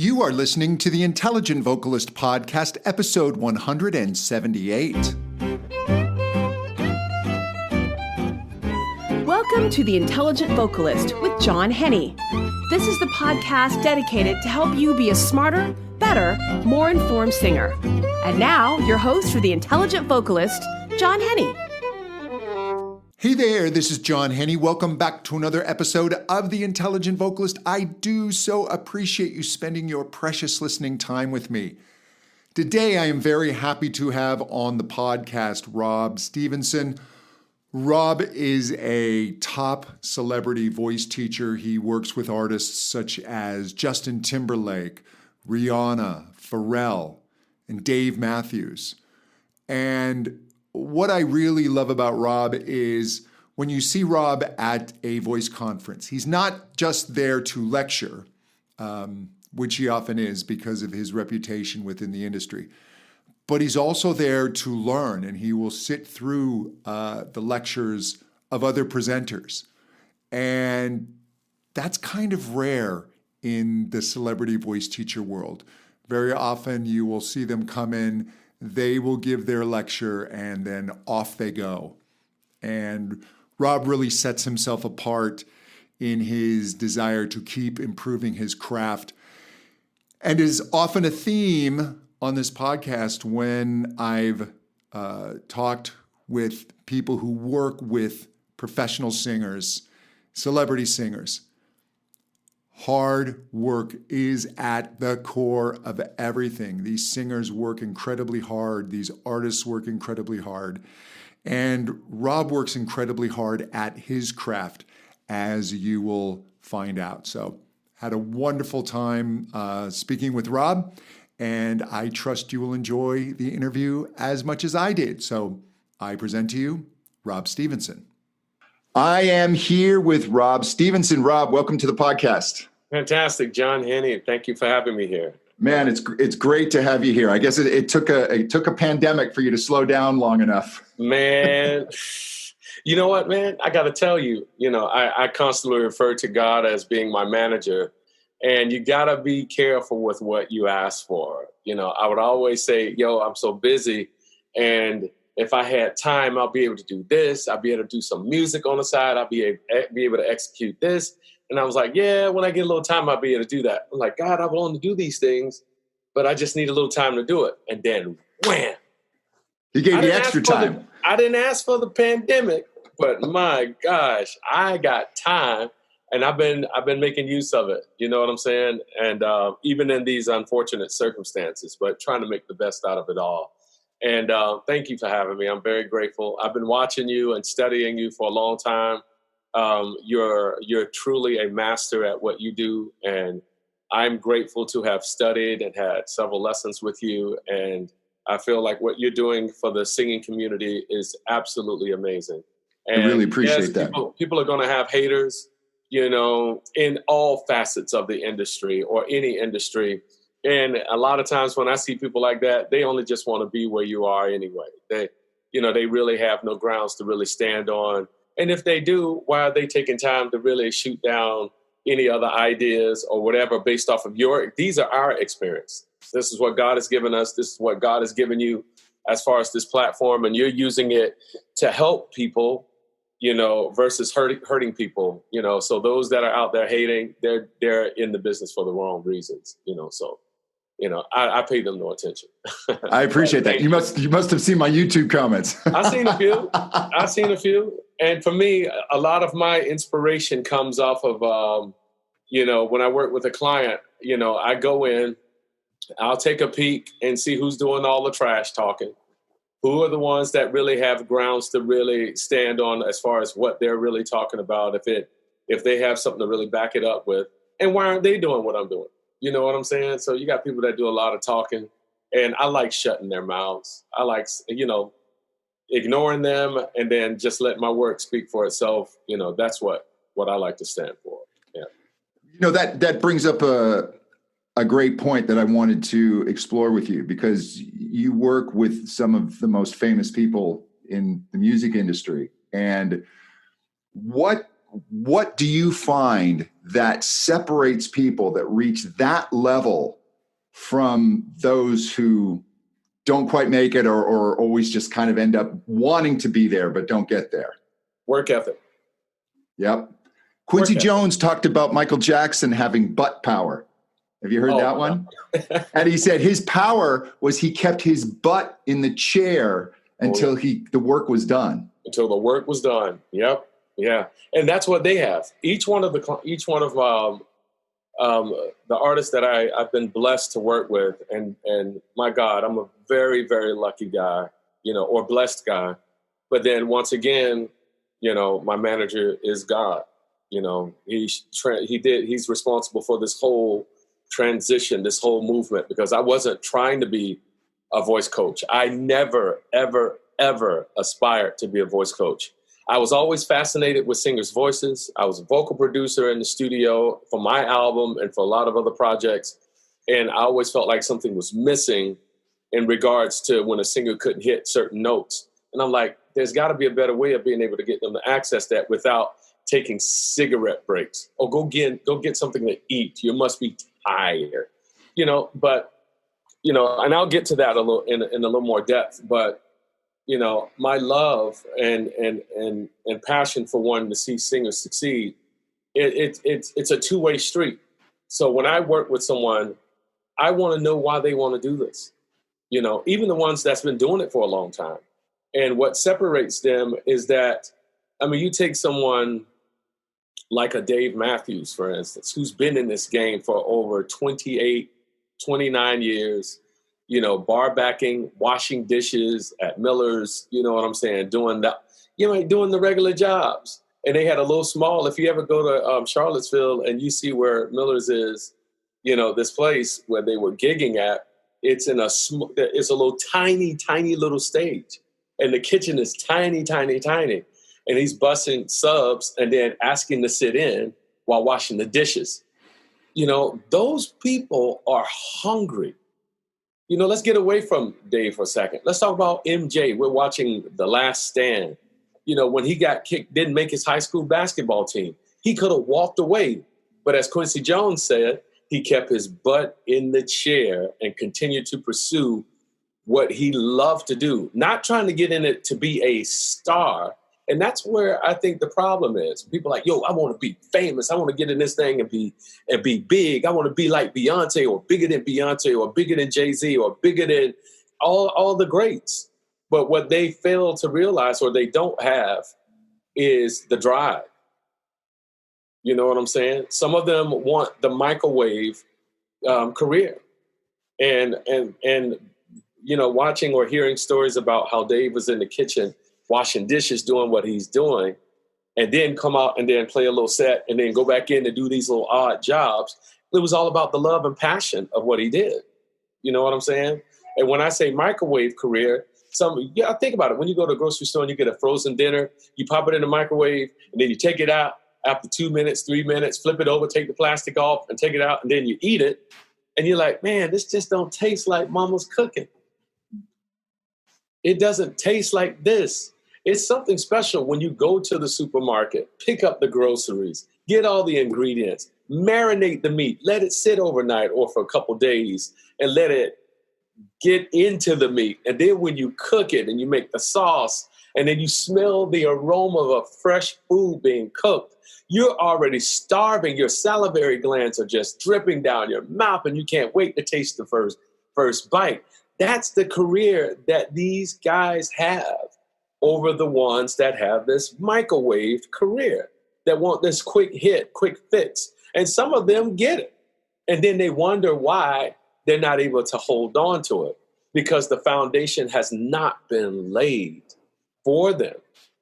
You are listening to the Intelligent Vocalist Podcast, episode 178. Welcome to the Intelligent Vocalist with John Henny. This is the podcast dedicated to help you be a smarter, better, more informed singer. And now, your host for the Intelligent Vocalist, John Henny. Hey there, this is John Henny. Welcome back to another episode of The Intelligent Vocalist. I do so appreciate you spending your precious listening time with me. Today, I am very happy to have on the podcast RAab Stevenson. RAab is a top celebrity voice teacher. He works with artists such as Justin Timberlake, Rihanna, Pharrell, and Dave Matthews. And what I really love about RAab is when you see RAab at a voice conference, he's not just there to lecture, which he often is because of his reputation within the industry, but he's also there to learn, and he will sit through the lectures of other presenters. And that's kind of rare in the celebrity voice teacher world. Very often you will see them come in, they will give their lecture, and then off they go. And RAab really sets himself apart in his desire to keep improving his craft, and is often a theme on this podcast when I've talked with people who work with professional singers, celebrity singers. Hard work is at the core of everything. These singers work incredibly hard. These artists work incredibly hard. And RAab works incredibly hard at his craft, as you will find out. So, had a wonderful time speaking with RAab, and I trust you will enjoy the interview as much as I did. So, I present to you RAab Stevenson. I am here with RAab Stevenson. RAab, welcome to the podcast. Fantastic, John Henny. Thank you for having me here. Man, it's great to have you here. I guess it took a pandemic for you to slow down long enough. Man, you know what, man? I got to tell you, I constantly refer to God as being my manager, and you got to be careful with what you ask for. I would always say, I'm so busy, and if I had time, I'll be able to do this. I'll be able to do some music on the side. I'll be able to execute this. And I was like, when I get a little time, I'll be able to do that. I'm like, God, I want to do these things, but I just need a little time to do it. And then, wham. He gave you extra time. I didn't ask for the pandemic, but my gosh, I got time, and I've been making use of it. You know what I'm saying? And even in these unfortunate circumstances, but trying to make the best out of it all. And thank you for having me. I'm very grateful. I've been watching you and studying you for a long time. You're truly a master at what you do, and I'm grateful to have studied and had several lessons with you. And I feel like what you're doing for the singing community is absolutely amazing. And I really appreciate that. People are going to have haters, in all facets of the industry or any industry. And a lot of times when I see people like that, they only just want to be where you are anyway. They really have no grounds to really stand on. And if they do, why are they taking time to really shoot down any other ideas or whatever based off of these are our experience. This is what God has given us. This is what God has given you as far as this platform. And you're using it to help people, versus hurting people, So those that are out there hating, they're in the business for the wrong reasons, I pay them no attention. I appreciate that. You must have seen my YouTube comments. I've seen a few. And for me, a lot of my inspiration comes off of, when I work with a client, I go in, I'll take a peek and see who's doing all the trash talking. Who are the ones that really have grounds to really stand on as far as what they're really talking about, if they have something to really back it up with. And why aren't they doing what I'm doing? You know what I'm saying? So you got people that do a lot of talking, and I like shutting their mouths. I like, ignoring them and then just letting my work speak for itself. That's what I like to stand for. Yeah. That brings up a great point that I wanted to explore with you, because you work with some of the most famous people in the music industry. And what do you find that separates people that reach that level from those who don't quite make it or always just kind of end up wanting to be there but don't get there? Work ethic. Yep. Quincy Jones talked about Michael Jackson having butt power. Have you heard that one? And he said his power was he kept his butt in the chair until the work was done. Until the work was done. Yep. Yeah. And that's what they have. Each one of the artists that I've been blessed to work with, and my God, I'm a very, very lucky guy, or blessed guy. But then once again, my manager is God. He's responsible for this whole transition, this whole movement, because I wasn't trying to be a voice coach. I never, ever, ever aspired to be a voice coach. I was always fascinated with singers' voices. I was a vocal producer in the studio for my album and for a lot of other projects. And I always felt like something was missing in regards to when a singer couldn't hit certain notes. And I'm like, there's got to be a better way of being able to get them to access that without taking cigarette breaks. Or go get something to eat. You must be tired. But and I'll get to that a little in a little more depth. But my love and passion for wanting to see singers succeed, it's a two-way street. So when I work with someone, I want to know why they want to do this. Even the ones that's been doing it for a long time. And what separates them is that, you take someone like a Dave Matthews, for instance, who's been in this game for over 28, 29 years, bar backing, washing dishes at Miller's, you know what I'm saying, doing the regular jobs. And they had a little small, if you ever go to Charlottesville and you see where Miller's is, this place where they were gigging at, it's a little tiny, tiny little stage. And the kitchen is tiny, tiny, tiny. And he's busting subs and then asking to sit in while washing the dishes. Those people are hungry. Let's get away from Dave for a second. Let's talk about MJ. We're watching The Last Stand. When he got kicked, didn't make his high school basketball team. He could have walked away. But as Quincy Jones said, he kept his butt in the chair and continued to pursue what he loved to do. Not trying to get in it to be a star. And that's where I think the problem is. People are like, I want to be famous. I want to get in this thing and be big. I want to be like Beyonce or bigger than Beyonce or bigger than Jay-Z or bigger than all the greats. But what they fail to realize or they don't have is the drive. You know what I'm saying? Some of them want the microwave career. And watching or hearing stories about how Dave was in the kitchen washing dishes, doing what he's doing, and then come out and then play a little set and then go back in and do these little odd jobs. It was all about the love and passion of what he did. You know what I'm saying? And when I say microwave career, think about it. When you go to a grocery store and you get a frozen dinner, you pop it in the microwave and then you take it out after 2 minutes, 3 minutes, flip it over, take the plastic off and take it out, and then you eat it. And you're like, man, this just don't taste like mama's cooking. It doesn't taste like this. It's something special when you go to the supermarket, pick up the groceries, get all the ingredients, marinate the meat, let it sit overnight or for a couple days, and let it get into the meat. And then when you cook it and you make the sauce, and then you smell the aroma of a fresh food being cooked, you're already starving. Your salivary glands are just dripping down your mouth, and you can't wait to taste the first bite. That's the career that these guys have over the ones that have this microwave career, that want this quick hit, quick fix. And some of them get it. And then they wonder why they're not able to hold on to it, because the foundation has not been laid for them.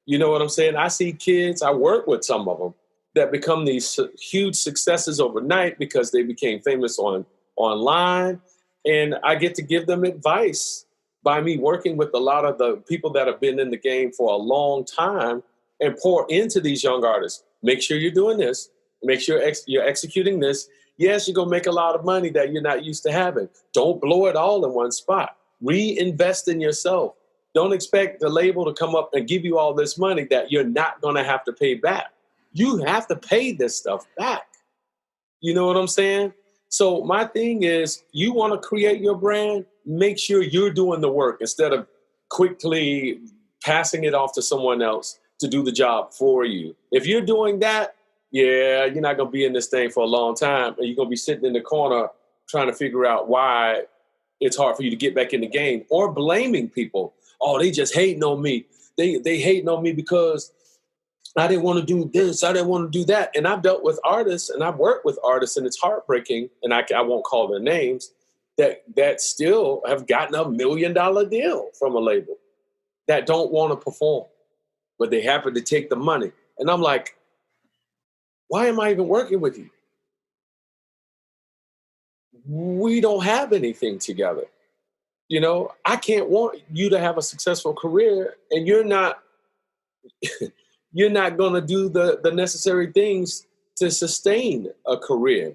You know what I'm saying? I see kids, I work with some of them, that become these huge successes overnight because they became famous online. And I get to give them advice by me working with a lot of the people that have been in the game for a long time and pour into these young artists. Make sure you're doing this. Make sure you're executing this. Yes, you're going to make a lot of money that you're not used to having. Don't blow it all in one spot. Reinvest in yourself. Don't expect the label to come up and give you all this money that you're not going to have to pay back. You have to pay this stuff back. You know what I'm saying? So my thing is, you want to create your brand, make sure you're doing the work instead of quickly passing it off to someone else to do the job for you. If you're doing that, yeah, you're not going to be in this thing for a long time. And you're going to be sitting in the corner trying to figure out why it's hard for you to get back in the game, or blaming people. Oh, they just hating on me. They hating on me because I didn't want to do this. I didn't want to do that. And I've dealt with artists and I've worked with artists, and it's heartbreaking. And I won't call their names, that still have gotten $1 million deal from a label that don't want to perform, but they happen to take the money. And I'm like, why am I even working with you? We don't have anything together. You know, I can't want you to have a successful career and you're not going to do the necessary things to sustain a career,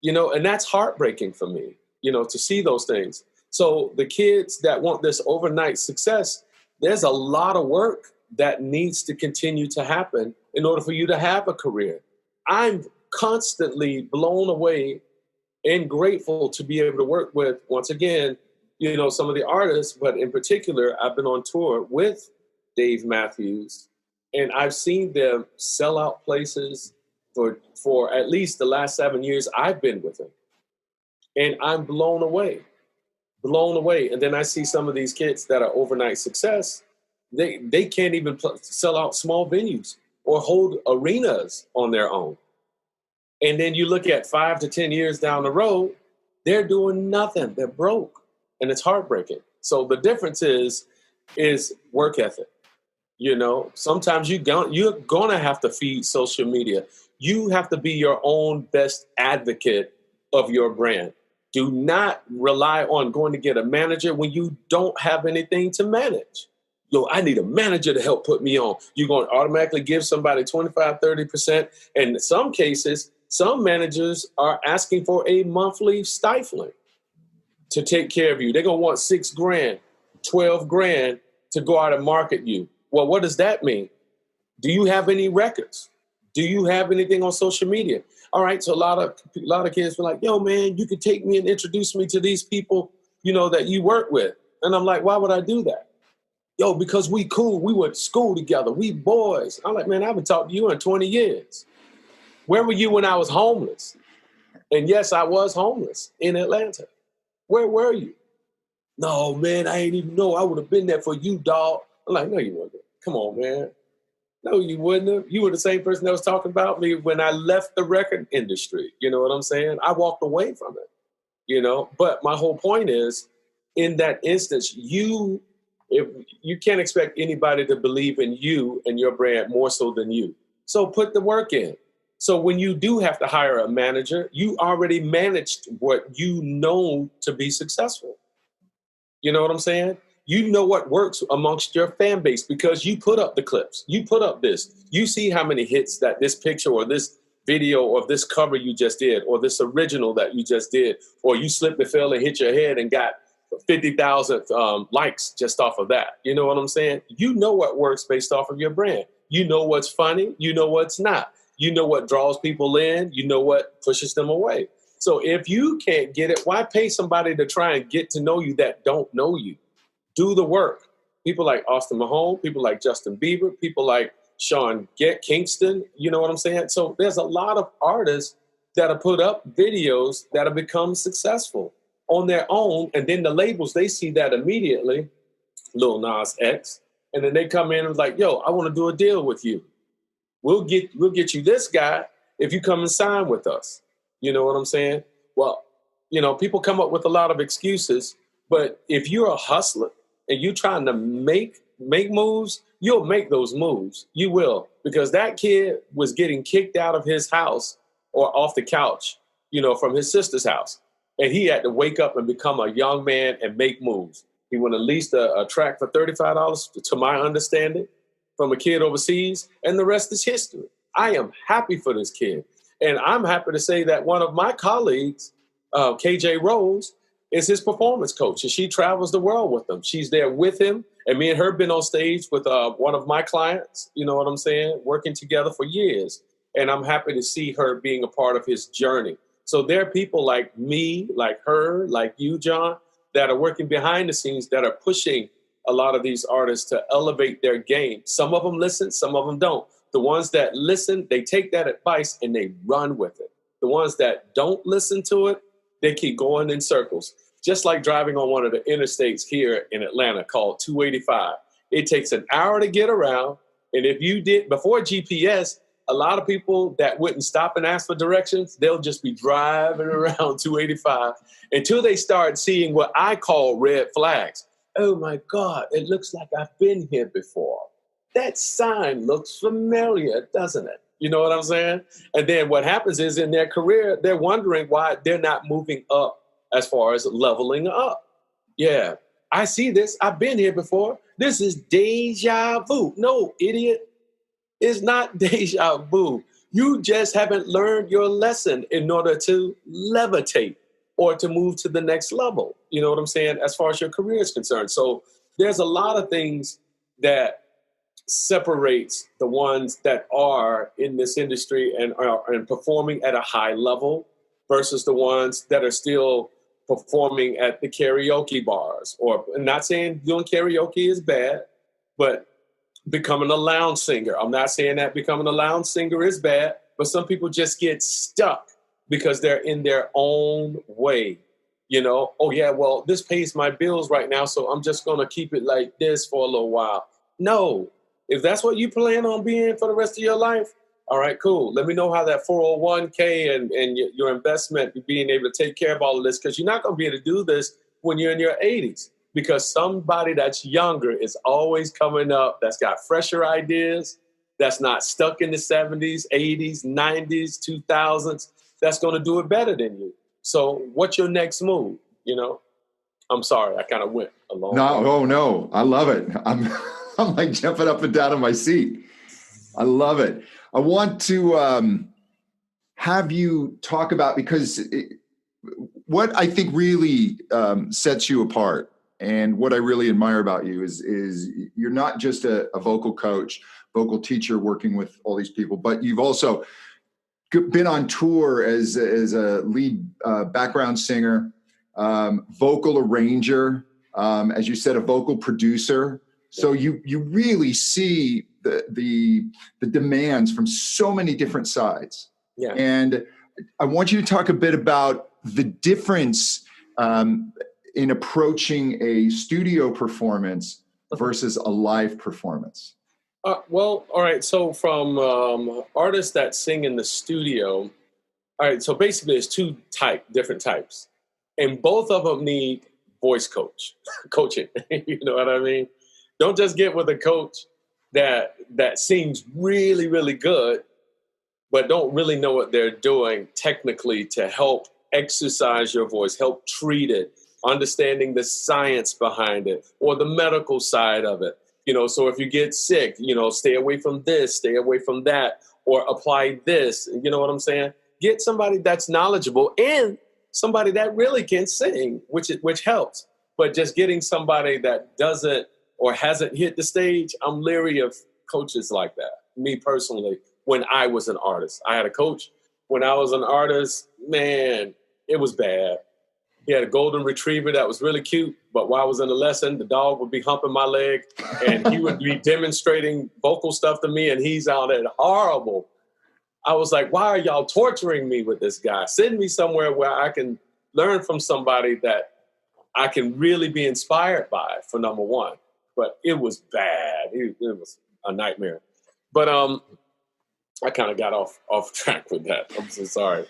you know, and that's heartbreaking for me, you know, to see those things. So the kids that want this overnight success, there's a lot of work that needs to continue to happen in order for you to have a career. I'm constantly blown away and grateful to be able to work with, once again, you know, some of the artists, but in particular, I've been on tour with Dave Matthews, and I've seen them sell out places for at least the last 7 years I've been with him. And I'm blown away. And then I see some of these kids that are overnight success. They can't even sell out small venues or hold arenas on their own. And then you look at 5 to 10 years down the road, they're doing nothing. They're broke. And it's heartbreaking. So the difference is work ethic. You know, sometimes you're going to have to feed social media. You have to be your own best advocate of your brand. Do not rely on going to get a manager when you don't have anything to manage. Yo, I need a manager to help put me on. You're going to automatically give somebody 25, 30%. And in some cases, some managers are asking for a monthly stipend to take care of you. They're going to want $6,000, $12,000 to go out and market you. Well, what does that mean? Do you have any records? Do you have anything on social media? All right. So a lot of kids were like, yo, man, you could take me and introduce me to these people, you know, that you work with. And I'm like, why would I do that? Yo, because we cool. We went to school together. We boys. I'm like, man, I haven't talked to you in 20 years. Where were you when I was homeless? And yes, I was homeless in Atlanta. Where were you? No, man, I ain't even know. I would have been there for you, dog. I'm like, no, you wouldn't. Come on, man. No, you wouldn't have. You were the same person that was talking about me when I left the record industry. You know what I'm saying? I walked away from it, you know. But my whole point is, in that instance, you can't expect anybody to believe in you and your brand more so than you. So put the work in. So when you do have to hire a manager, you already managed what you know to be successful. You know what I'm saying? You know what works amongst your fan base because you put up the clips. You put up this. You see how many hits that this picture or this video or this cover you just did or this original that you just did, or you slipped and fell and hit your head and got 50,000 likes just off of that. You know what I'm saying? You know what works based off of your brand. You know what's funny. You know what's not. You know what draws people in. You know what pushes them away. So if you can't get it, why pay somebody to try and get to know you that don't know you? Do the work. People like Austin Mahone, people like Justin Bieber, people like Sean Kingston, you know what I'm saying? So there's a lot of artists that have put up videos that have become successful on their own. And then the labels, they see that immediately, Lil Nas X, and then they come in and like, yo, I want to do a deal with you. We'll get you this guy if you come and sign with us. You know what I'm saying? Well, you know, people come up with a lot of excuses, but if you're a hustler and you're trying to make moves, you'll make those moves. You will, because that kid was getting kicked out of his house or off the couch, you know, from his sister's house. And he had to wake up and become a young man and make moves. He went and leased a track for $35, to my understanding, from a kid overseas, and the rest is history. I am happy for this kid. And I'm happy to say that one of my colleagues, KJ Rose, is his performance coach, and she travels the world with him. She's there with him, and me and her been on stage with one of my clients, you know what I'm saying, working together for years. And I'm happy to see her being a part of his journey. So there are people like me, like her, like you, John, that are working behind the scenes that are pushing a lot of these artists to elevate their game. Some of them listen, some of them don't. The ones that listen, they take that advice and they run with it. The ones that don't listen to it, they keep going in circles. Just like driving on one of the interstates here in Atlanta called 285. It takes an hour to get around. And if you did, before GPS, a lot of people that wouldn't stop and ask for directions, they'll just be driving around 285 until they start seeing what I call red flags. Oh my God, it looks like I've been here before. That sign looks familiar, doesn't it? You know what I'm saying? And then what happens is in their career, they're wondering why they're not moving up as far as leveling up. Yeah, I see this. I've been here before. This is deja vu. No, idiot. It's not deja vu. You just haven't learned your lesson in order to levitate or to move to the next level. You know what I'm saying? As far as your career is concerned. So there's a lot of things that separates the ones that are in this industry and are performing at a high level versus the ones that are still performing at the karaoke bars. Or I'm not saying doing karaoke is bad, but becoming a lounge singer. I'm not saying that becoming a lounge singer is bad, but some people just get stuck because they're in their own way. You know, oh yeah, well, this pays my bills right now, so I'm just going to keep it like this for a little while. No, if that's what you plan on being for the rest of your life, all right, cool. Let me know how that 401k and your investment, being able to take care of all of this, because you're not going to be able to do this when you're in your 80s, because somebody that's younger is always coming up that's got fresher ideas, that's not stuck in the 70s, 80s, 90s, 2000s, that's going to do it better than you. So what's your next move? You know, I'm sorry, I kind of went along. No, I love it. I'm like jumping up and down in my seat. I love it. I want to have you talk about, because what I think really sets you apart and what I really admire about you is you're not just a vocal coach, vocal teacher working with all these people, but you've also been on tour as a lead background singer, vocal arranger, as you said, a vocal producer. So you really see the demands from so many different sides. Yeah. And I want you to talk a bit about the difference in approaching a studio performance versus a live performance. Well, all right. So from artists that sing in the studio, all right. So basically, there's two different types, and both of them need voice coaching. You know what I mean? Don't just get with a coach that sings really, really good, but don't really know what they're doing technically to help exercise your voice, help treat it, understanding the science behind it or the medical side of it. You know, so if you get sick, you know, stay away from this, stay away from that, or apply this. You know what I'm saying? Get somebody that's knowledgeable and somebody that really can sing, which helps. But just getting somebody that doesn't or hasn't hit the stage, I'm leery of coaches like that. Me personally, when I was an artist, I had a coach when I was an artist. Man, it was bad. He had a golden retriever that was really cute, but while I was in the lesson, the dog would be humping my leg, and he would be demonstrating vocal stuff to me, and he's out there horrible. I was like, why are y'all torturing me with this guy? Send me somewhere where I can learn from somebody that I can really be inspired by, for number one. But it was bad. It was a nightmare. But I kind of got off track with that. I'm so sorry.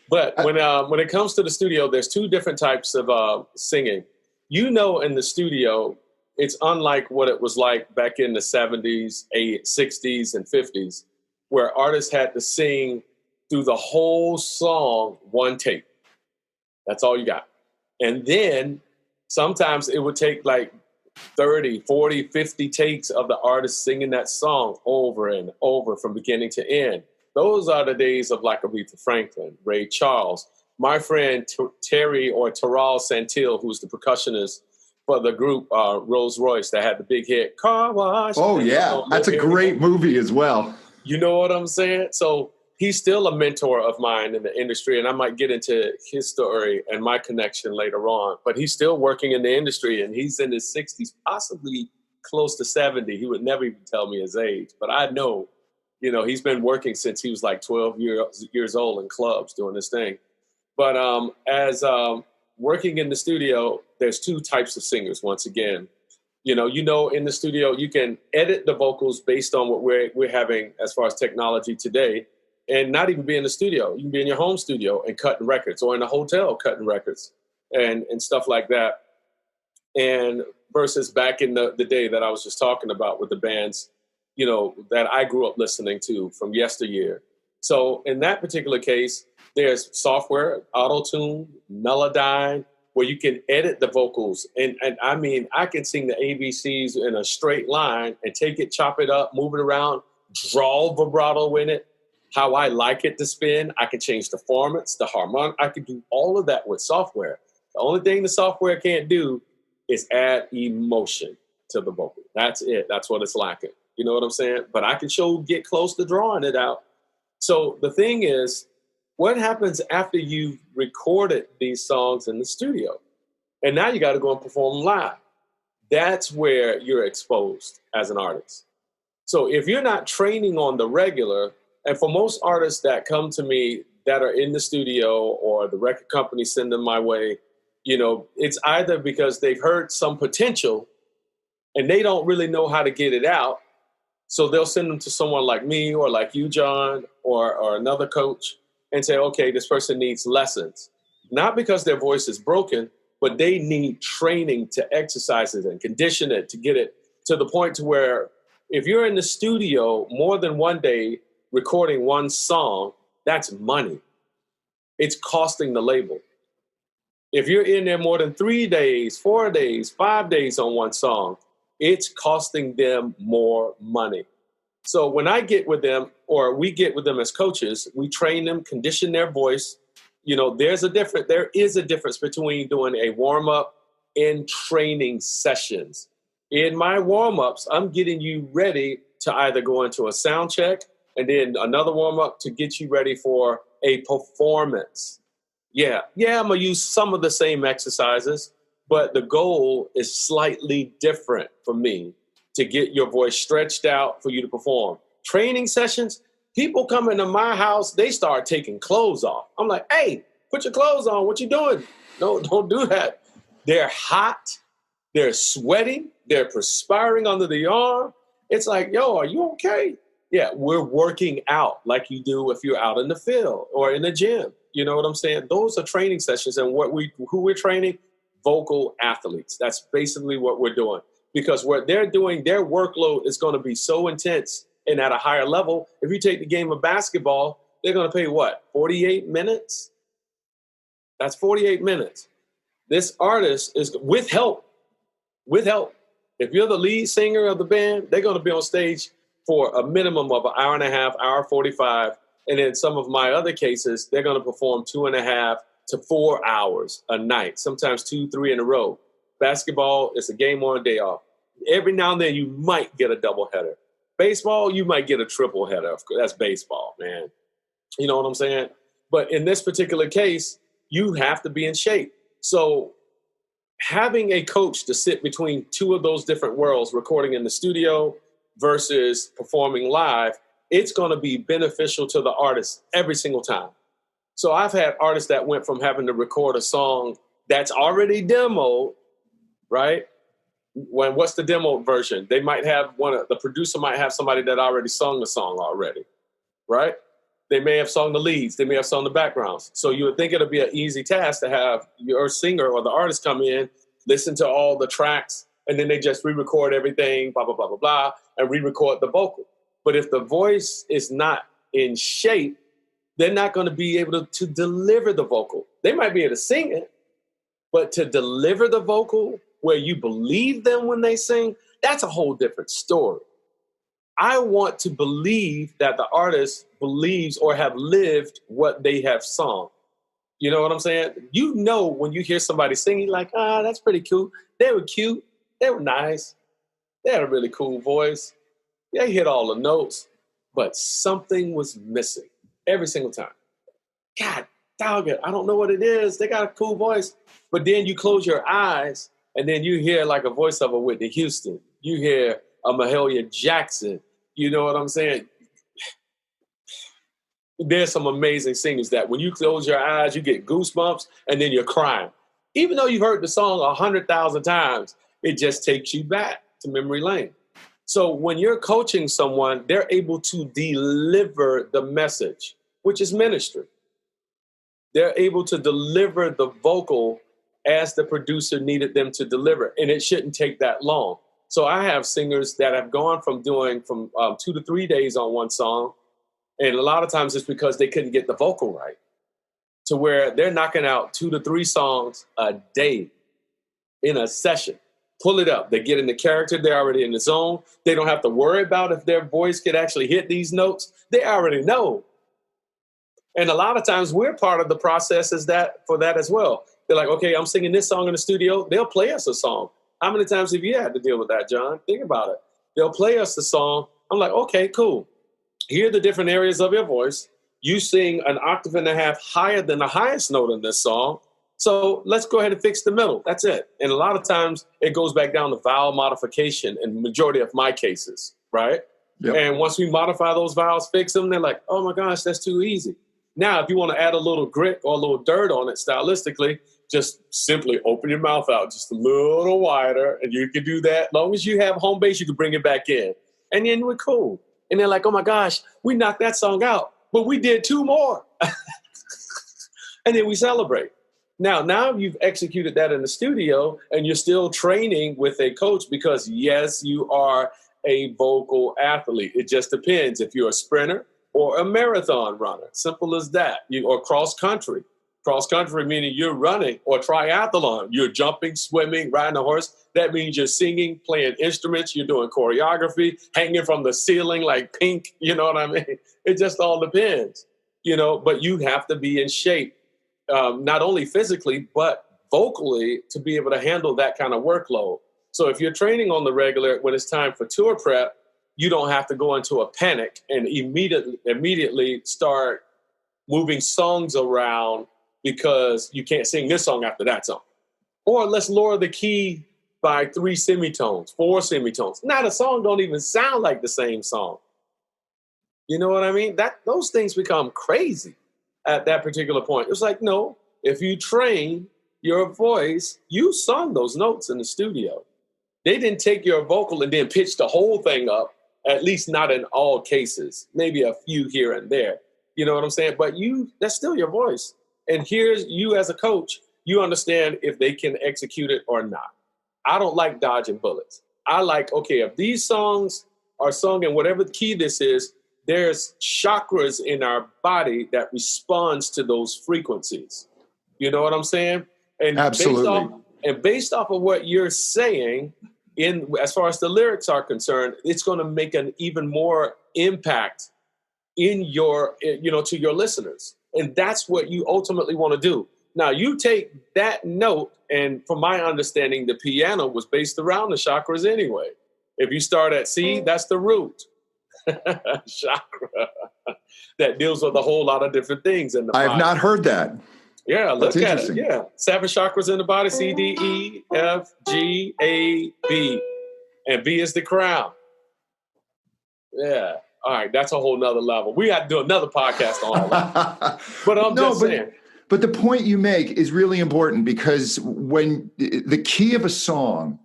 But when it comes to the studio, there's two different types of singing. You know, in the studio, it's unlike what it was like back in the 70s, 60s, and 50s, where artists had to sing through the whole song one take. That's all you got. And then sometimes it would take like 30, 40, 50 takes of the artist singing that song over and over from beginning to end. Those are the days of like Aretha Franklin, Ray Charles. My friend Terry or Terrell Santil, who's the percussionist for the group Rolls Royce that had the big hit, Car Wash. Oh, yeah. That's a great movie as well. You know what I'm saying? So he's still a mentor of mine in the industry, and I might get into his story and my connection later on. But he's still working in the industry, and he's in his 60s, possibly close to 70. He would never even tell me his age, but I know, he's been working since he was like 12 years old in clubs doing this thing. But as working in the studio, there's two types of singers, once again. In the studio, you can edit the vocals based on what we're having as far as technology today, and not even be in the studio. You can be in your home studio and cutting records, or in a hotel cutting records and stuff like that. And versus back in the day that I was just talking about with the bands, that I grew up listening to from yesteryear. So in that particular case, there's software, auto-tune, Melodyne, where you can edit the vocals. And I mean, I can sing the ABCs in a straight line and take it, chop it up, move it around, draw vibrato in it, how I like it to spin. I can change the formats, the harmonic. I can do all of that with software. The only thing the software can't do is add emotion to the vocal. That's it. That's what it's lacking. You know what I'm saying? But I can get close to drawing it out. So the thing is, what happens after you've recorded these songs in the studio? And now you got to go and perform live. That's where you're exposed as an artist. So if you're not training on the regular, and for most artists that come to me that are in the studio or the record company send them my way, it's either because they've heard some potential and they don't really know how to get it out. So they'll send them to someone like me or like you, John, or another coach, and say, okay, this person needs lessons. Not because their voice is broken, but they need training to exercise it and condition it to get it to the point to where if you're in the studio more than one day recording one song, that's money. It's costing the label. If you're in there more than 3 days, 4 days, 5 days on one song, it's costing them more money. So when I get with them, or we get with them as coaches, we train them, condition their voice. There is a difference between doing a warm-up and training sessions. In my warm-ups, I'm getting you ready to either go into a sound check and then another warm-up to get you ready for a performance. Yeah, I'm going to use some of the same exercises, but the goal is slightly different for me to get your voice stretched out for you to perform. Training sessions, people come into my house, they start taking clothes off. I'm like, hey, put your clothes on. What you doing? No, don't do that. They're hot. They're sweating. They're perspiring under the arm. It's like, yo, are you okay? Yeah, we're working out like you do if you're out in the field or in the gym. You know what I'm saying? Those are training sessions. And who we're training? Vocal athletes. That's basically what we're doing. Because what they're doing, their workload is going to be so intense and at a higher level. If you take the game of basketball, they're going to play what? 48 minutes? That's 48 minutes. This artist is with help. If you're the lead singer of the band, they're going to be on stage for a minimum of an hour and a half, hour 45. And in some of my other cases, they're going to perform 2.5 to 4 hours a night, sometimes 2, 3 in a row. Basketball, it's a game on, day off. Every now and then, you might get a doubleheader. Baseball, you might get a triple header. That's baseball, man. You know what I'm saying? But in this particular case, you have to be in shape. So having a coach to sit between two of those different worlds, recording in the studio versus performing live, it's going to be beneficial to the artist every single time. So I've had artists that went from having to record a song that's already demoed, right? What's the demo version? They might have the producer might have somebody that already sung the song already, right? They may have sung the leads. They may have sung the backgrounds. So you would think it would be an easy task to have your singer or the artist come in, listen to all the tracks, and then they just re-record everything, blah, blah, blah, blah, blah, and re-record the vocal. But if the voice is not in shape, they're not going to be able to deliver the vocal. They might be able to sing it, but to deliver the vocal where you believe them when they sing, that's a whole different story. I want to believe that the artist believes or have lived what they have sung. You know what I'm saying? You know when you hear somebody singing, like, that's pretty cool. They were cute. They were nice. They had a really cool voice. They hit all the notes. but something was missing every single time. God, dog it, I don't know what it is. They got a cool voice. But then you close your eyes and then you hear like a voice of a Whitney Houston. You hear a Mahalia Jackson. You know what I'm saying? There's some amazing singers that when you close your eyes, you get goosebumps and then you're crying. Even though you've heard the song 100,000 times, it just takes you back to memory lane. So when you're coaching someone, they're able to deliver the message, which is ministry. They're able to deliver the vocal as the producer needed them to deliver. And it shouldn't take that long. So I have singers that have gone from doing 2 to 3 days on one song. And a lot of times it's because they couldn't get the vocal right, to where they're knocking out 2 to 3 songs a day in a session. Pull it up. They get in the character. They're already in the zone. They don't have to worry about if their voice could actually hit these notes. They already know. And a lot of times we're part of the process for that as well. They're like, okay, I'm singing this song in the studio. They'll play us a song. How many times have you had to deal with that, John? Think about it. They'll play us the song. I'm like, okay, cool. Here are the different areas of your voice. You sing an octave and a half higher than the highest note in this song. So let's go ahead and fix the middle. That's it. And a lot of times it goes back down to vowel modification in the majority of my cases, right? Yep. And once we modify those vowels, fix them, they're like, oh my gosh, that's too easy. Now, if you want to add a little grit or a little dirt on it stylistically, just simply open your mouth out just a little wider. And you can do that. As long as you have home base, you can bring it back in. And then we're cool. And they're like, oh my gosh, we knocked that song out, but we did 2 more. And then we celebrate. Now you've executed that in the studio and you're still training with a coach because, yes, you are a vocal athlete. It just depends if you're a sprinter or a marathon runner. Simple as that. Or cross country. Cross country meaning you're running, or triathlon. You're jumping, swimming, riding a horse. That means you're singing, playing instruments. You're doing choreography, hanging from the ceiling like Pink. You know what I mean? It just all depends, but you have to be in shape. Not only physically, but vocally to be able to handle that kind of workload. So if you're training on the regular, when it's time for tour prep, you don't have to go into a panic and immediately start moving songs around because you can't sing this song after that song. Or let's lower the key by 3 semitones, 4 semitones. Now the song don't even sound like the same song. You know what I mean? Those things become crazy at that particular point. It's like, no, if you train your voice, you sung those notes in the studio. They didn't take your vocal and then pitch the whole thing up, at least not in all cases, maybe a few here and there. You know what I'm saying? But that's still your voice. And here's you as a coach, you understand if they can execute it or not. I don't like dodging bullets. I like, okay, if these songs are sung in whatever key this is, there's chakras in our body that responds to those frequencies. You know what I'm saying? And absolutely. Based off of what you're saying, as far as the lyrics are concerned, it's going to make an even more impact in to your listeners. And that's what you ultimately want to do. Now, you take that note, and from my understanding, the piano was based around the chakras anyway. If you start at C, that's the root chakra that deals with a whole lot of different things in the body. I have not heard that. Yeah, look at it. Yeah, 7 chakras in the body: C, D, E, F, G, A, B. And B is the crown. Yeah. All right, that's a whole nother level. We have to do another podcast on all that. But I'm just saying. But the point you make is really important because when the key of a song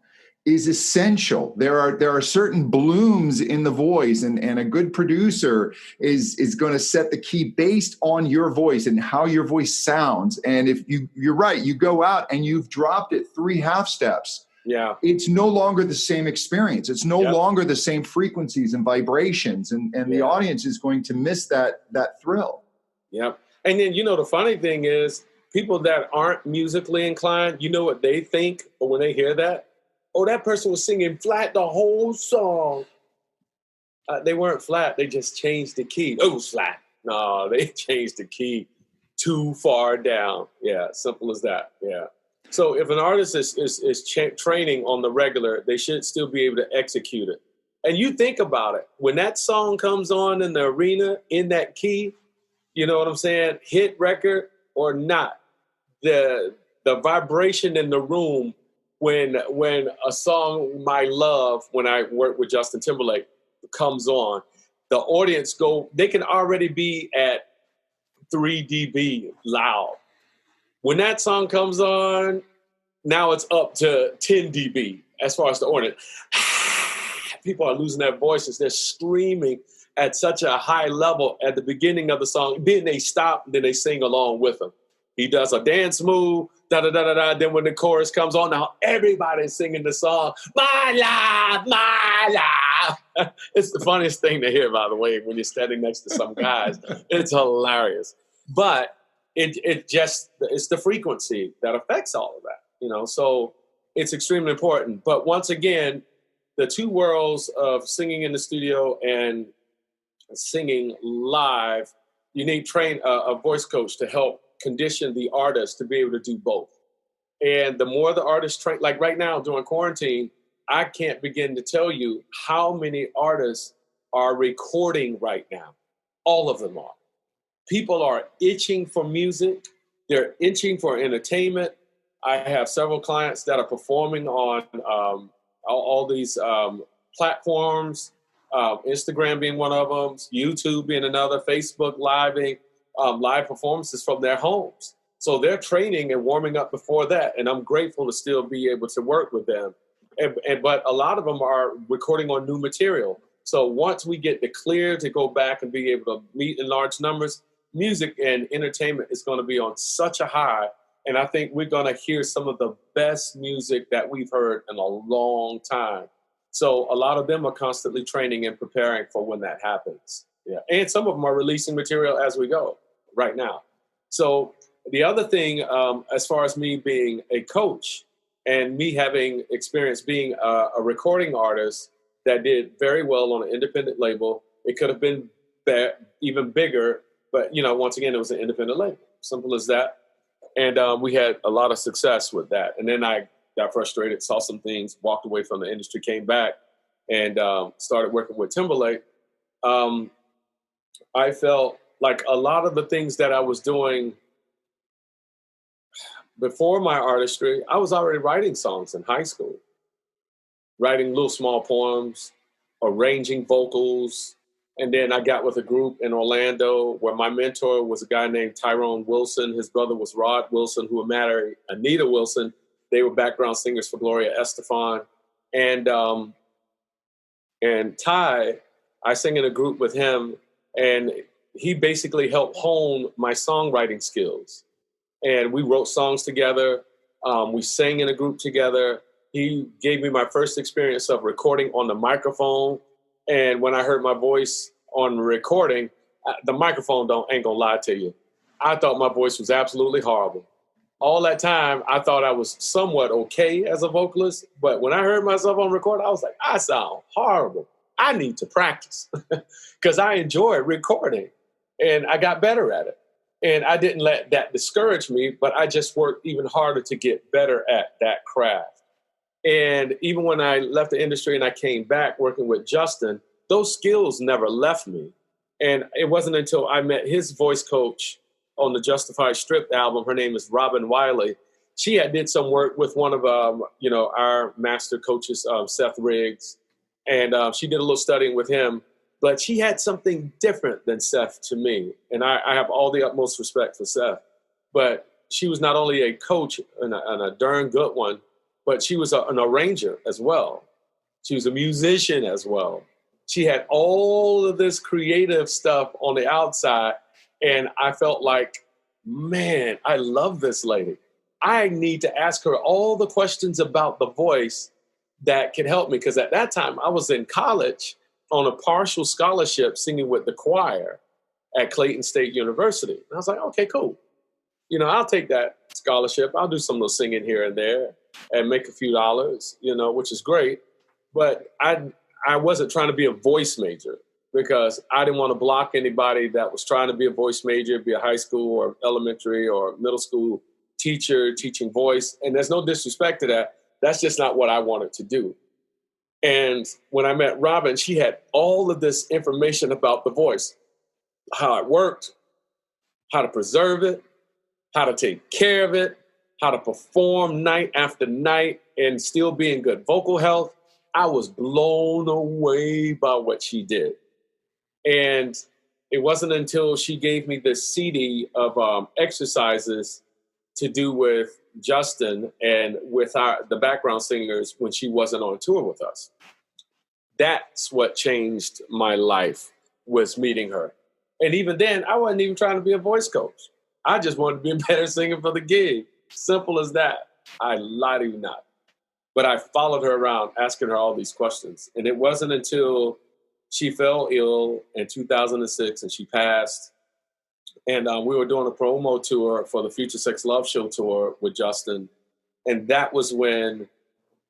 is essential, there are certain blooms in the voice, and a good producer is going to set the key based on your voice and how your voice sounds. And if you're right, you go out and you've dropped it 3 half steps. Yeah, it's no longer the same experience. It's no longer the same frequencies and vibrations, and the audience is going to miss that thrill. Yep. And then, the funny thing is people that aren't musically inclined, you know what they think when they hear that? Oh, that person was singing flat the whole song. They weren't flat. They just changed the key. Oh, it was flat. No, they changed the key too far down. Yeah, simple as that. Yeah. So if an artist is training on the regular, they should still be able to execute it And you think about it, when that song comes on in the arena in that key, you know what I'm saying? Hit record or not, the vibration in the room when a song, My Love, when I worked with Justin Timberlake, comes on, the audience they can already be at 3 dB loud. When that song comes on, now it's up to 10 dB as far as the audience. People are losing their voices. They're screaming at such a high level at the beginning of the song. Then they stop, then they sing along with him. He does a dance move, da-da-da-da-da. Then when the chorus comes on, now everybody's singing the song, My Love, My Love. It's the funniest thing to hear, by the way, when you're standing next to some guys. It's hilarious. But it's the frequency that affects all of that, you know, so it's extremely important. But once again, the two worlds of singing in the studio and singing live, you need a voice coach to help condition the artist to be able to do both. And the more the artist train, like right now during quarantine, I can't begin to tell you how many artists are recording right now. All of them are. People are itching for music. They're itching for entertainment. I have several clients that are performing on all these platforms, Instagram being one of them, YouTube being another, Facebook live performances from their homes. So they're training and warming up before that, and I'm grateful to still be able to work with them. But a lot of them are recording on new material. So once we get the clear to go back and be able to meet in large numbers, music and entertainment is going to be on such a high. And I think we're going to hear some of the best music that we've heard in a long time. So a lot of them are constantly training and preparing for when that happens. Yeah. And some of them are releasing material as we go right now. So the other thing, as far as me being a coach and me having experience being a recording artist that did very well on an independent label, it could have been even bigger. But, you know, once again, it was an independent label. Simple as that. And we had a lot of success with that. And then I got frustrated, saw some things, walked away from the industry, came back, and started working with Timberlake. I felt like a lot of the things that I was doing before my artistry, I was already writing songs in high school, writing little small poems, arranging vocals. And then I got with a group in Orlando where my mentor was a guy named Tyrone Wilson. His brother was Rod Wilson, who married Anita Wilson. They were background singers for Gloria Estefan. And Ty, I sang in a group with him, and he basically helped hone my songwriting skills. And we wrote songs together. We sang in a group together. He gave me my first experience of recording on the microphone. And when I heard my voice on recording, the microphone ain't gonna lie to you. I thought my voice was absolutely horrible. All that time, I thought I was somewhat okay as a vocalist. But when I heard myself on record, I was like, I sound horrible. I need to practice because I enjoy recording and I got better at it. And I didn't let that discourage me, but I just worked even harder to get better at that craft. And even when I left the industry and I came back working with Justin, those skills never left me. And it wasn't until I met his voice coach on the Justified Stripped album. Her name is Robin Wiley. She had did some work with one of our master coaches, Seth Riggs. And she did a little studying with him. But she had something different than Seth to me. And I have all the utmost respect for Seth. But she was not only a coach and a darn good one, but she was an arranger as well. She was a musician as well. She had all of this creative stuff on the outside. And I felt like, man, I love this lady. I need to ask her all the questions about the voice that can help me. Because at that time, I was in college on a partial scholarship singing with the choir at Clayton State University. And I was like, okay, cool. You know, I'll take that scholarship. I'll do some little singing here and there and make a few dollars, which is great. But I wasn't trying to be a voice major because I didn't want to block anybody that was trying to be a voice major, be a high school or elementary or middle school teacher teaching voice. And there's no disrespect to that. That's just not what I wanted to do. And when I met Robin, she had all of this information about the voice, how it worked, how to preserve it, how to take care of it, how to perform night after night and still be in good vocal health. I was blown away by what she did. And it wasn't until she gave me this CD of exercises to do with Justin and with the background singers when she wasn't on tour with us. That's what changed my life, was meeting her. And even then, I wasn't even trying to be a voice coach. I just wanted to be a better singer for the gig. Simple as that. I lie to you not. But I followed her around asking her all these questions. And it wasn't until she fell ill in 2006 and she passed. And we were doing a promo tour for the Future Sex Love Show tour with Justin. And that was when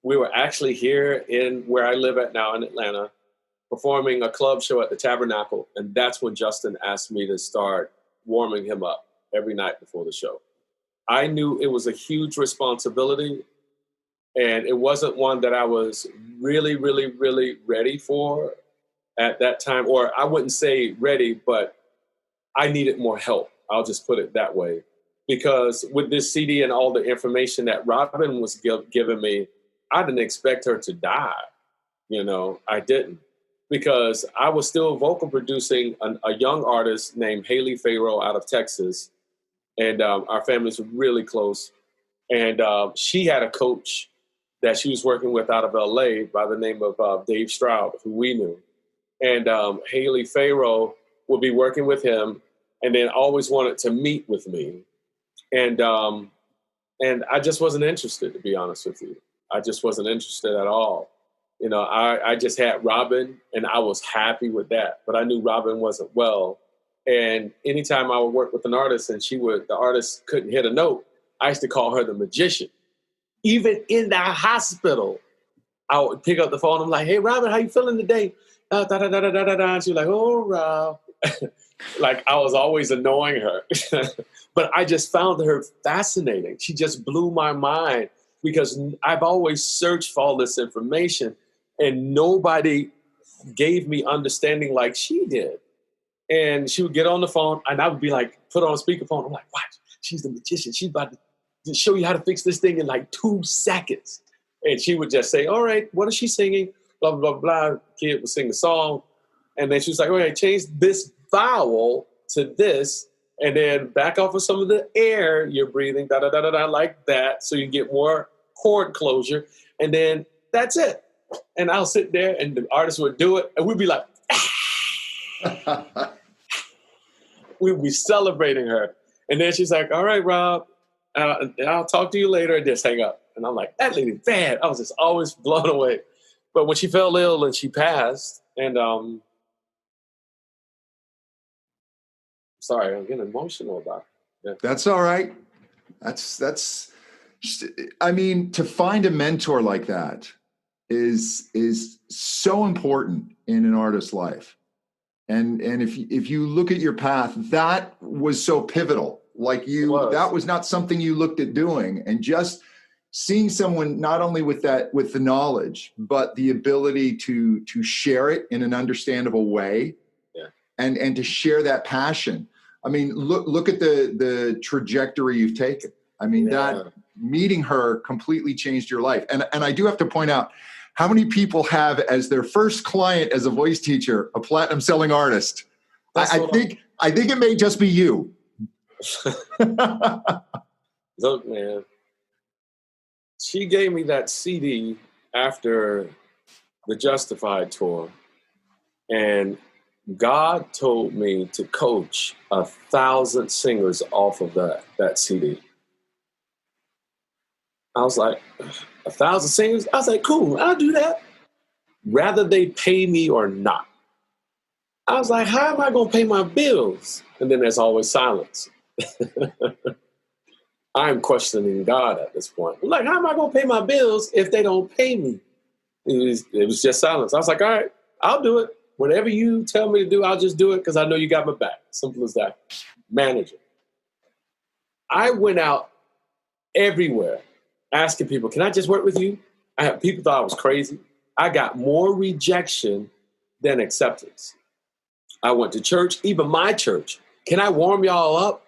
we were actually here in where I live at now in Atlanta, performing a club show at the Tabernacle. And that's when Justin asked me to start warming him up every night before the show. I knew it was a huge responsibility, and it wasn't one that I was really, really, really ready for at that time. Or I wouldn't say ready, but I needed more help. I'll just put it that way. Because with this CD and all the information that Robin was giving me, I didn't expect her to die. I didn't. Because I was still vocal producing a young artist named Haley Pharrell out of Texas. And our families were really close. And she had a coach that she was working with out of LA by the name of Dave Stroud, who we knew. And Haley Pharrell would be working with him and then always wanted to meet with me. And I just wasn't interested, to be honest with you. I just wasn't interested at all. I just had Robin and I was happy with that. But I knew Robin wasn't well. And anytime I would work with an artist and the artist couldn't hit a note, I used to call her the magician. Even in the hospital, I would pick up the phone. I'm like, hey, Robin, how you feeling today? And she was like, oh, Rob. Like I was always annoying her. But I just found her fascinating. She just blew my mind because I've always searched for all this information and nobody gave me understanding like she did. And she would get on the phone and I would be like, put on speakerphone. I'm like, watch, she's the magician. She's about to show you how to fix this thing in like 2 seconds. And she would just say, all right, what is she singing? Blah, blah, blah, blah. Kid would sing the song. And then she was like, all right, change this vowel to this. And then back off of some of the air you're breathing, da, da, da, da, da, like that. So you get more chord closure. And then that's it. And I'll sit there and the artist would do it. And we'd be like, we'd be celebrating her. And then she's like, all right, Rob, I'll talk to you later, and just hang up. And I'm like, that lady's bad. I was just always blown away. But when she fell ill and she passed, and sorry, I'm getting emotional about it. Yeah. That's all right. I mean, to find a mentor like that is so important in an artist's life. And if you look at your path, that was so pivotal. Like that was not something you looked at doing. And just seeing someone not only with the knowledge, but the ability to share it in an understandable way, yeah, and to share that passion. I mean, look at the trajectory you've taken. I mean, that meeting her completely changed your life. And I do have to point out, how many people have as their first client as a voice teacher a platinum selling artist? I think it may just be you. Look, man, she gave me that CD after the Justified tour, and God told me to coach 1,000 singers off of that CD. I was like, 1,000 singers? I was like, cool, I'll do that. Rather they pay me or not. I was like, how am I going to pay my bills? And then there's always silence. I'm questioning God at this point. I'm like, how am I going to pay my bills if they don't pay me? It was just silence. I was like, all right, I'll do it. Whatever you tell me to do, I'll just do it because I know you got my back. Simple as that. Manager. I went out everywhere asking people, can I just work with you? People thought I was crazy. I got more rejection than acceptance. I went to church, even my church. Can I warm y'all up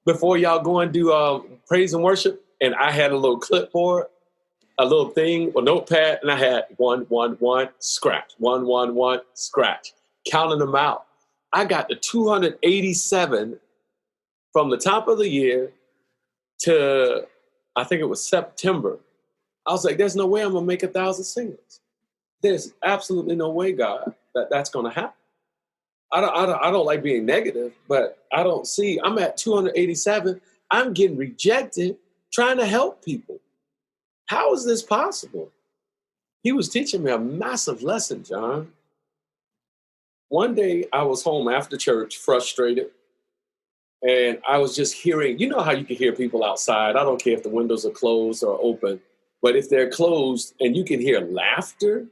before y'all go and do praise and worship? And I had a little clipboard, a little thing, a notepad, and I had 111 scratch, 111 scratch, counting them out. I got to 287 from the top of the year to, I think it was September. I was like, there's no way I'm going to make 1,000 singles. There's absolutely no way, God, that's going to happen. I don't like being negative, but I don't see, I'm at 287. I'm getting rejected trying to help people. How is this possible? He was teaching me a massive lesson, John. One day I was home after church, frustrated, and I was just hearing, you know how you can hear people outside. I don't care if the windows are closed or open, but if they're closed and you can hear laughter,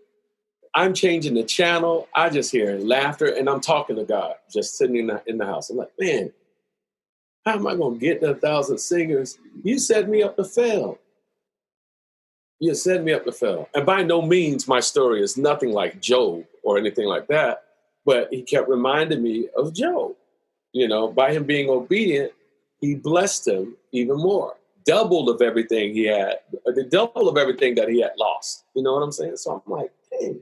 I'm changing the channel. I just hear laughter, and I'm talking to God, just sitting in the house. I'm like, man, how am I going to get to 1,000 singers? You set me up to fail. You set me up to fail. And by no means my story is nothing like Job or anything like that, but he kept reminding me of Job. You know, by him being obedient, he blessed him even more. Double of everything he had, the double of everything that he had lost. You know what I'm saying? So I'm like, hey,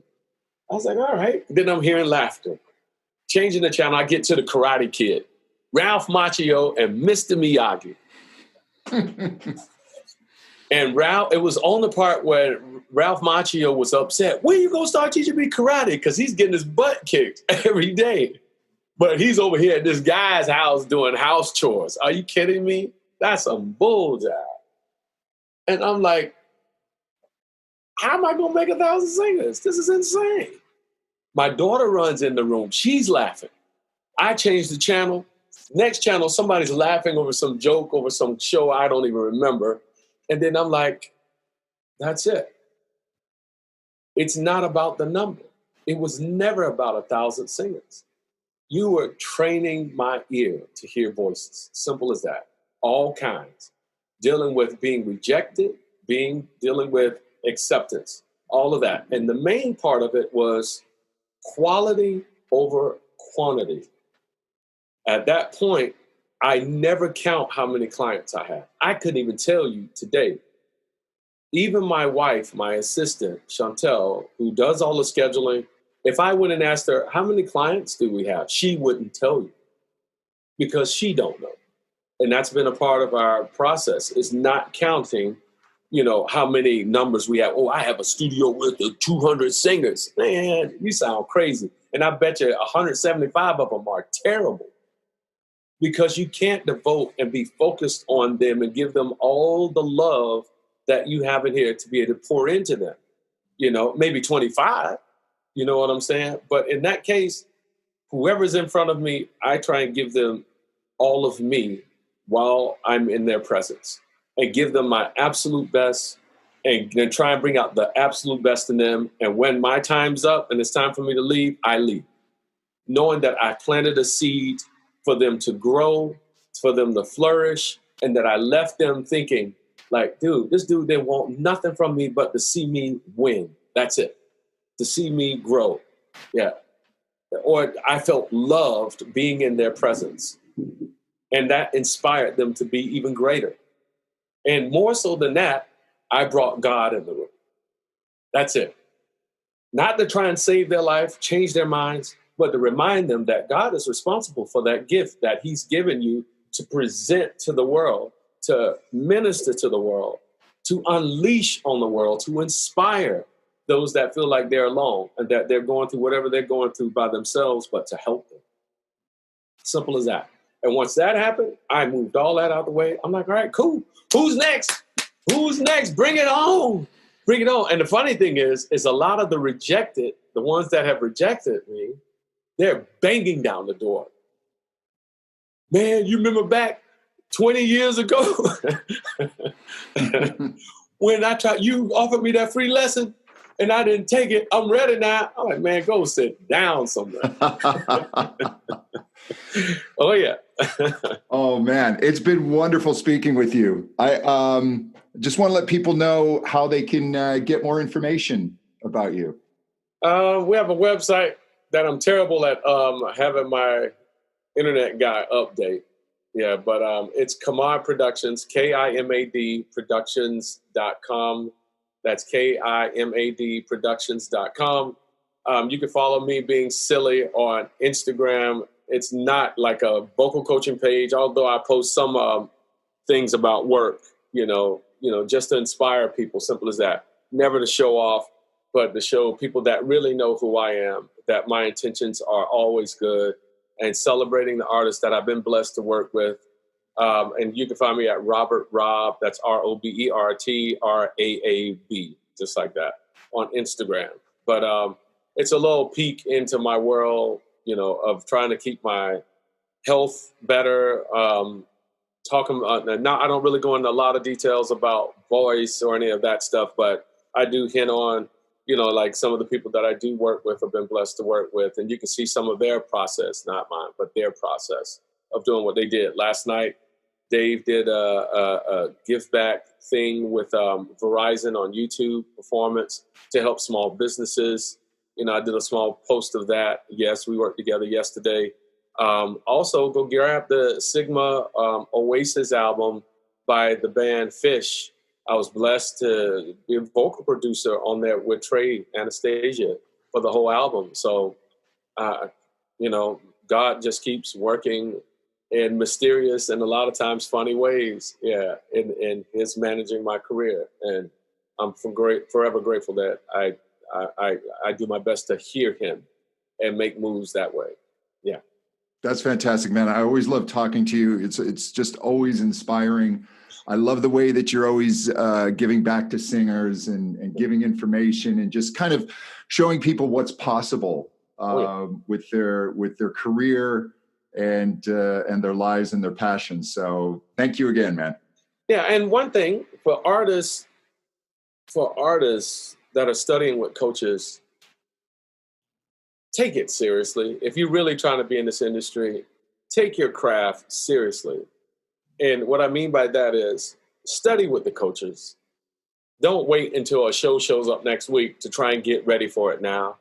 I was like, all right. Then I'm hearing laughter. Changing the channel, I get to the Karate Kid, Ralph Macchio and Mr. Miyagi. And Ralph, it was on the part where Ralph Macchio was upset. When you going to start teaching me karate? Because he's getting his butt kicked every day. But he's over here at this guy's house doing house chores. Are you kidding me? That's some bull job. And I'm like, how am I going to make 1,000 singers? This is insane. My daughter runs in the room. She's laughing. I change the channel. Next channel, somebody's laughing over some joke, over some show I don't even remember. And then I'm like, that's it. It's not about the number. It was never about 1,000 singers. You were training my ear to hear voices. Simple as that. All kinds. Dealing with being rejected, dealing with acceptance, all of that. And the main part of it was quality over quantity. At that point, I never count how many clients I have. I couldn't even tell you today. Even my wife, my assistant, Chantel, who does all the scheduling, if I went and asked her, how many clients do we have? She wouldn't tell you because she don't know. And that's been a part of our process, is not counting, you know, how many numbers we have. Oh, I have a studio with 200 singers. Man, you sound crazy. And I bet you 175 of them are terrible. Because you can't devote and be focused on them and give them all the love that you have in here to be able to pour into them. You know, maybe 25, you know what I'm saying? But in that case, whoever's in front of me, I try and give them all of me while I'm in their presence and give them my absolute best and then try and bring out the absolute best in them. And when my time's up and it's time for me to leave, I leave. Knowing that I planted a seed for them to grow, for them to flourish, and that I left them thinking, like, dude, this dude didn't want nothing from me but to see me win. That's it. To see me grow. Yeah. Or I felt loved being in their presence. And that inspired them to be even greater. And more so than that, I brought God in the room. That's it. Not to try and save their life, change their minds, but to remind them that God is responsible for that gift that he's given you to present to the world, to minister to the world, to unleash on the world, to inspire those that feel like they're alone and that they're going through whatever they're going through by themselves, but to help them. Simple as that. And once that happened, I moved all that out the way. I'm like, all right, cool. Who's next? Who's next? Bring it on. Bring it on. And the funny thing is a lot of the rejected, the ones that have rejected me, they're banging down the door. Man, you remember back 20 years ago when you offered me that free lesson and I didn't take it. I'm ready now. I'm like, man, go sit down somewhere. Oh, yeah. Oh, man. It's been wonderful speaking with you. I just want to let people know how they can get more information about you. We have a website that I'm terrible at having my internet guy update. Yeah, but it's Kimad Productions, KIMAD Productions.com. That's KIMAD Productions.com. You can follow me being silly on Instagram. It's not like a vocal coaching page, although I post some things about work, just to inspire people, simple as that. Never to show off, but to show people that really know who I am, that my intentions are always good, and celebrating the artists that I've been blessed to work with. And you can find me at RAab, that's ROBERT just like that, on Instagram. But it's a little peek into my world, of trying to keep my health better. Now I don't really go into a lot of details about voice or any of that stuff, but I do hint on, like some of the people that I do work with have been blessed to work with, and you can see some of their process, not mine, but their process of doing what they did. Last night, Dave did a give back thing with Verizon on YouTube Performance to help small businesses. I did a small post of that. Yes, we worked together yesterday. Also, go grab the Sigma Oasis album by the band Fish. I was blessed to be a vocal producer on there with Trey Anastasia for the whole album. So, God just keeps working in mysterious and a lot of times funny ways, in his managing my career. And I'm forever grateful that I do my best to hear him and make moves that way. Yeah. That's fantastic, man. I always love talking to you. It's just always inspiring. I love the way that you're always giving back to singers and giving information and just kind of showing people what's possible with their career and their lives and their passions. So thank you again, man. Yeah, and one thing for artists that are studying with coaches, take it seriously. If you're really trying to be in this industry, take your craft seriously. And what I mean by that is study with the coaches. Don't wait until a show shows up next week to try and get ready for it now.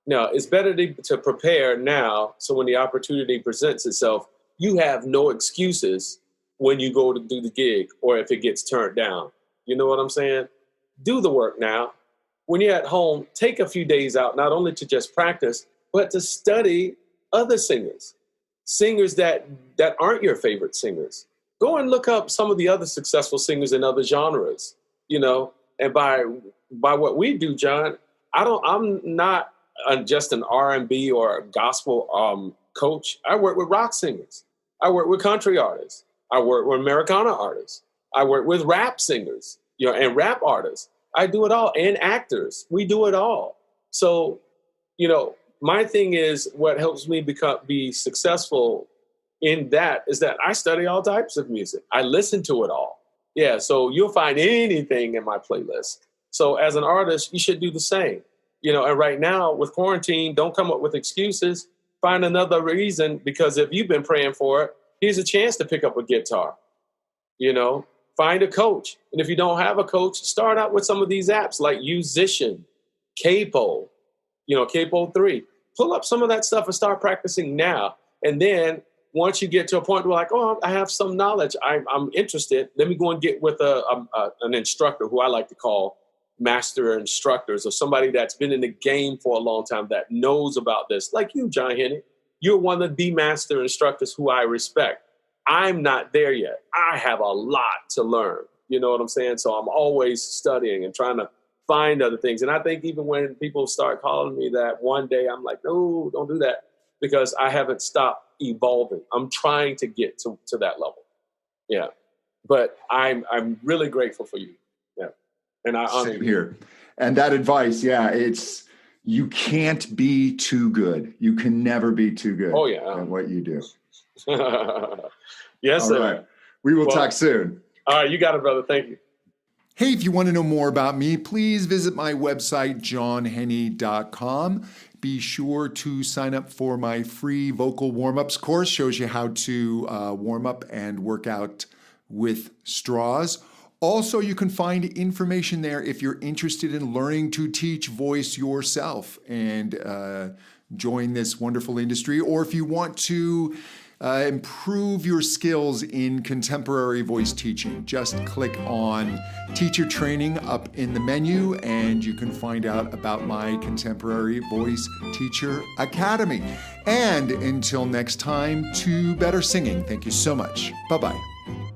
No, it's better to prepare now, so when the opportunity presents itself, you have no excuses when you go to do the gig or if it gets turned down. You know what I'm saying? Do the work now. When you're at home, take a few days out, not only to just practice, but to study other singers that aren't your favorite singers. Go and look up some of the other successful singers in other genres, and by what we do, John, I'm not just an R&B or a gospel coach. I work with rock singers. I work with country artists. I work with Americana artists. I work with rap singers, and rap artists. I do it all, and actors. We do it all. So, my thing is what helps me be successful in that is that I study all types of music. I listen to it all. Yeah, so you'll find anything in my playlist. So as an artist, you should do the same. And right now with quarantine, don't come up with excuses. Find another reason, because if you've been praying for it, here's a chance to pick up a guitar. Find a coach. And if you don't have a coach, start out with some of these apps like Musician, Capo, Capo 3. Pull up some of that stuff and start practicing now. And then once you get to a point where I have some knowledge, I'm interested, let me go and get with an instructor who I like to call master instructors, or somebody that's been in the game for a long time that knows about this. Like you, John Henny, you're one of the master instructors who I respect. I'm not there yet. I have a lot to learn. You know what I'm saying? So I'm always studying and trying to find other things. And I think even when people start calling me that one day, I'm like, no, don't do that, because I haven't stopped evolving. I'm trying to get to that level. Yeah. But I'm really grateful for you. Yeah. And I honor you. Here. And that advice, you can't be too good. You can never be too good at what you do. Yes, sir. All right. We will talk soon. All right. You got it, brother. Thank you. Hey, if you want to know more about me, please visit my website, johnhenny.com. Be sure to sign up for my free vocal warm-ups course. Shows you how to warm up and work out with straws. Also, you can find information there if you're interested in learning to teach voice yourself and join this wonderful industry, or if you want to improve your skills in contemporary voice teaching. Just click on Teacher Training up in the menu and you can find out about my Contemporary Voice Teacher Academy. And until next time, to better singing. Thank you so much. Bye-bye.